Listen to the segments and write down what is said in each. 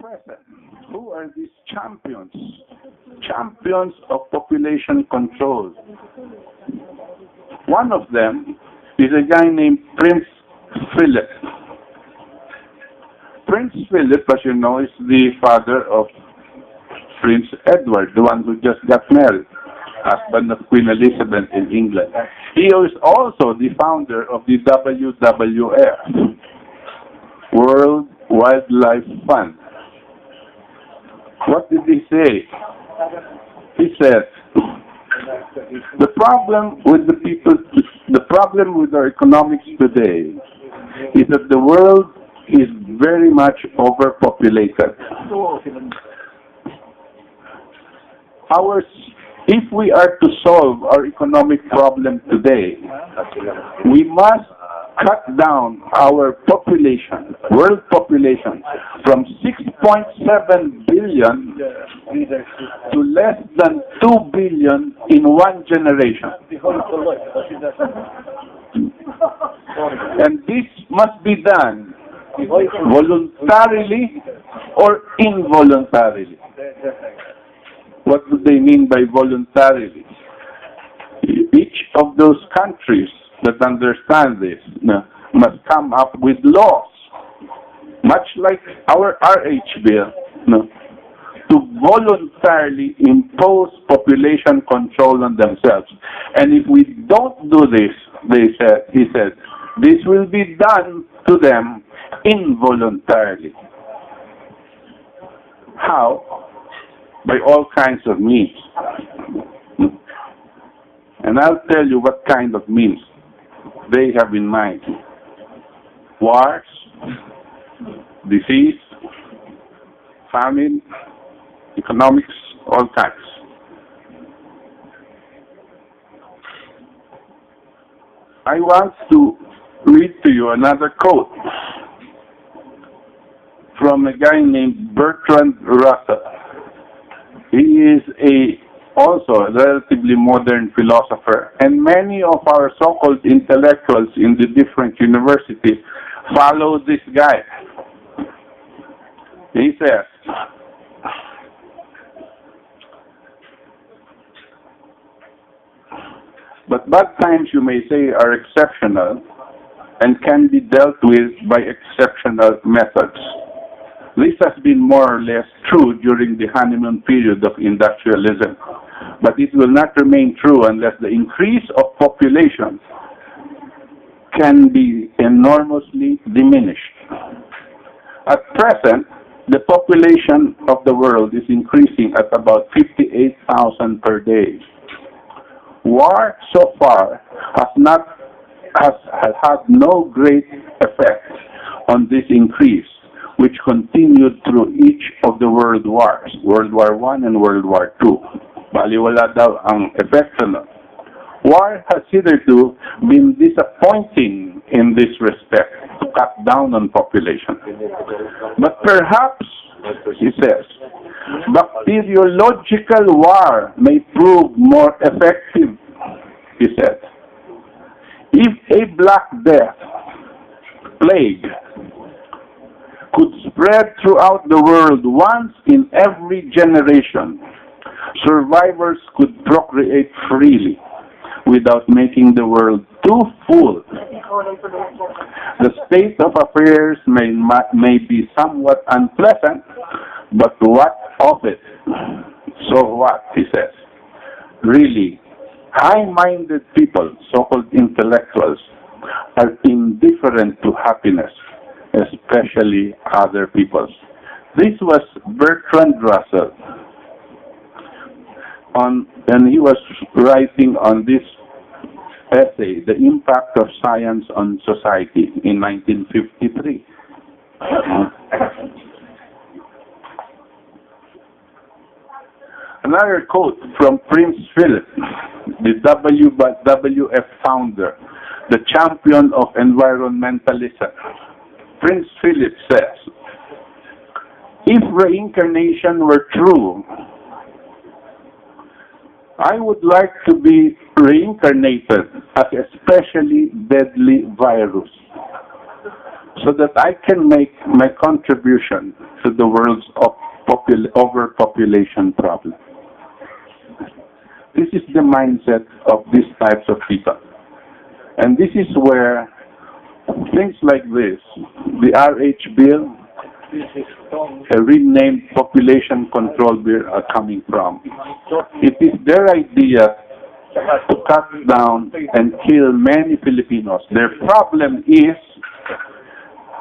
present, who are these champions? Champions of population control. One of them is a guy named Prince Philip. Prince Philip, as you know, is the father of Prince Edward, the one who just got married, husband of Queen Elizabeth in England. He is also the founder of the WWF, World Wildlife Fund. What did he say? He said, the problem with our economics today is that the world is very much overpopulated. If we are to solve our economic problem today, we must cut down our population, world population, from 6.7 billion to less than 2 billion in one generation. And this must be done voluntarily or involuntarily. What do they mean by voluntarily? Each of those countries that understand this must come up with laws, much like our RH bill, to voluntarily impose population control on themselves. And if we don't do this, he said, this will be done to them involuntarily. How? By all kinds of means. And I'll tell you what kind of means they have in mind. Wars, disease, famine, economics, all kinds. I want to read to you another quote from a guy named Bertrand Russell. He is also a relatively modern philosopher, and many of our so-called intellectuals in the different universities follow this guy. He says, but bad times, you may say, are exceptional and can be dealt with by exceptional methods. This has been more or less true during the honeymoon period of industrialism, but it will not remain true unless the increase of population can be enormously diminished. At present, the population of the world is increasing at about 58,000 per day. War so far has had no great effect on this increase, which continued through each of the world wars, World War I and World War II. Baliwala daw ang epekto nun. War has hitherto been disappointing in this respect, to cut down on population. But perhaps, he says, bacteriological war may prove more effective, he said. If a Black Death, plague, could spread throughout the world once in every generation, survivors could procreate freely without making the world too full. The state of affairs may be somewhat unpleasant, but what of it? So what, he says. Really, high-minded people, so-called intellectuals, are indifferent to happiness, especially other people's. This was Bertrand Russell, and he was writing on this essay, The Impact of Science on Society, in 1953. Another quote from Prince Philip, the WWF founder, the champion of environmentalism. Prince Philip says, if reincarnation were true, I would like to be reincarnated as a especially deadly virus. so that I can make my contribution to the world's overpopulation problem. This is the mindset of these types of people. And this is where things like this, the RH bill, a renamed population control bill are coming from. It is their idea to cut down and kill many Filipinos. Their problem is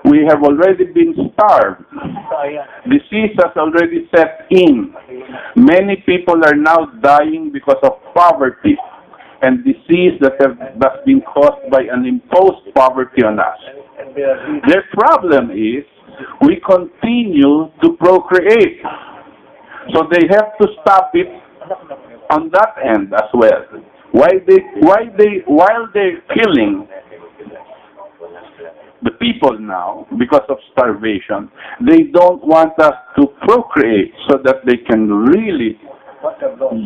we have already been starved. Disease has already set in. Many people are now dying because of poverty and disease that's been caused by an imposed poverty on us. Their problem is we continue to procreate. So they have to stop it on that end as well. While they're killing the people now because of starvation, they don't want us to procreate so that they can really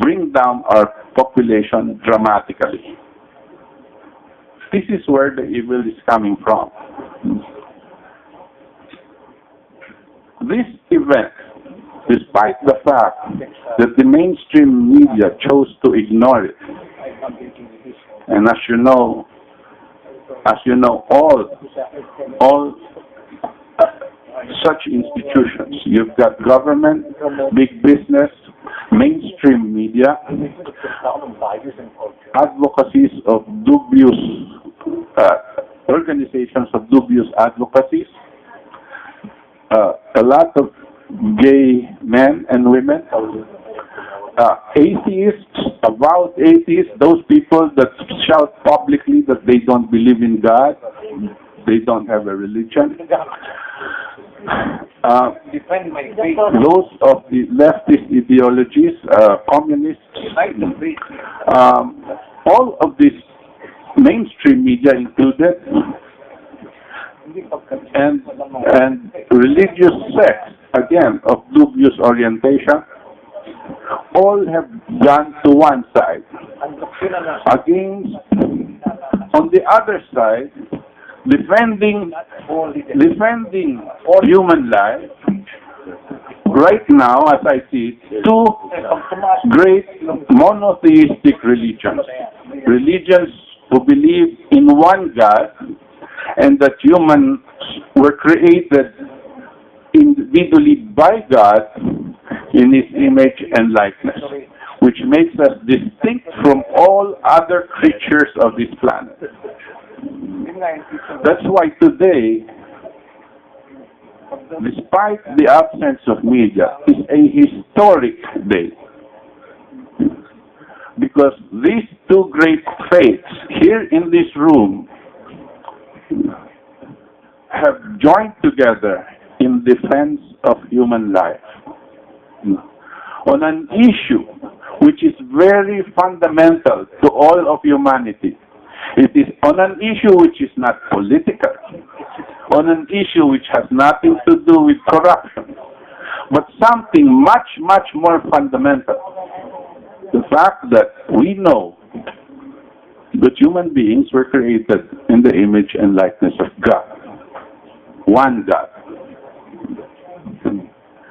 bring down our population dramatically. This is where the evil is coming from. This event, despite the fact that the mainstream media chose to ignore it, and as you know, all such institutions, you've got government, big business, mainstream media, advocacies of dubious organizations of dubious advocacies, a lot of gay men and women, atheists, avowed atheists, those people that shout publicly that they don't believe in God, they don't have a religion. Those of the leftist ideologies, communists, all of this mainstream media included, and religious sects, again, of dubious orientation, all have gone to one side. Against, on the other side, defending human life. Right now, as I see it, two great monotheistic religions. Religions who believe in one God and that humans were created individually by God in His image and likeness, which makes us distinct from all other creatures of this planet. That's why today, despite the absence of media, is a historic day. Because these two great faiths here in this room have joined together in defense of human life on an issue which is very fundamental to all of humanity. It is on an issue which is not political, on an issue which has nothing to do with corruption, but something much, much more fundamental. The fact that we know that human beings were created in the image and likeness of God. One God.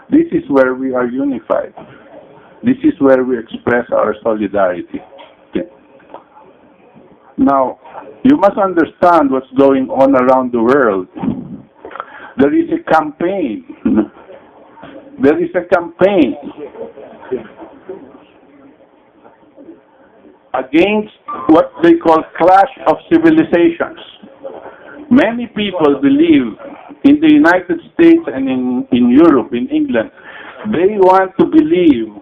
This is where we are unified. This is where we express our solidarity. Okay. Now, you must understand what's going on around the world. There is a campaign. There is a campaign against what they call clash of civilizations. Many people believe in the United States and in Europe, in England, they want to believe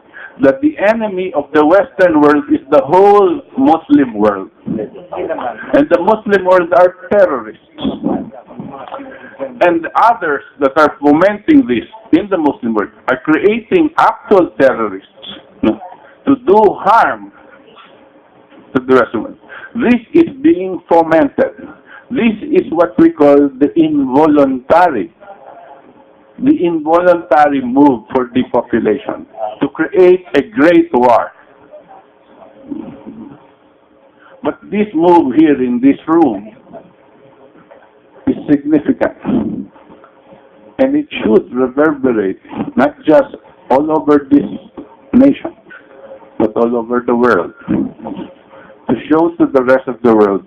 that the enemy of the Western world is the whole Muslim world. And the Muslim world are terrorists. And others that are fomenting this in the Muslim world are creating actual terrorists to do harm to the rest of the world. This is being fomented. This is what we call the involuntary move for depopulation, to create a great war. But this move here in this room is significant. And it should reverberate not just all over this nation, but all over the world, to show to the rest of the world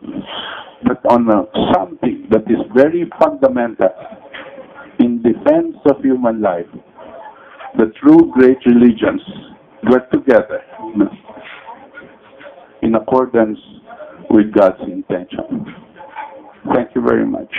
that on something that is very fundamental in defense of human life, the true great religions got together in accordance with God's intention. Thank you very much.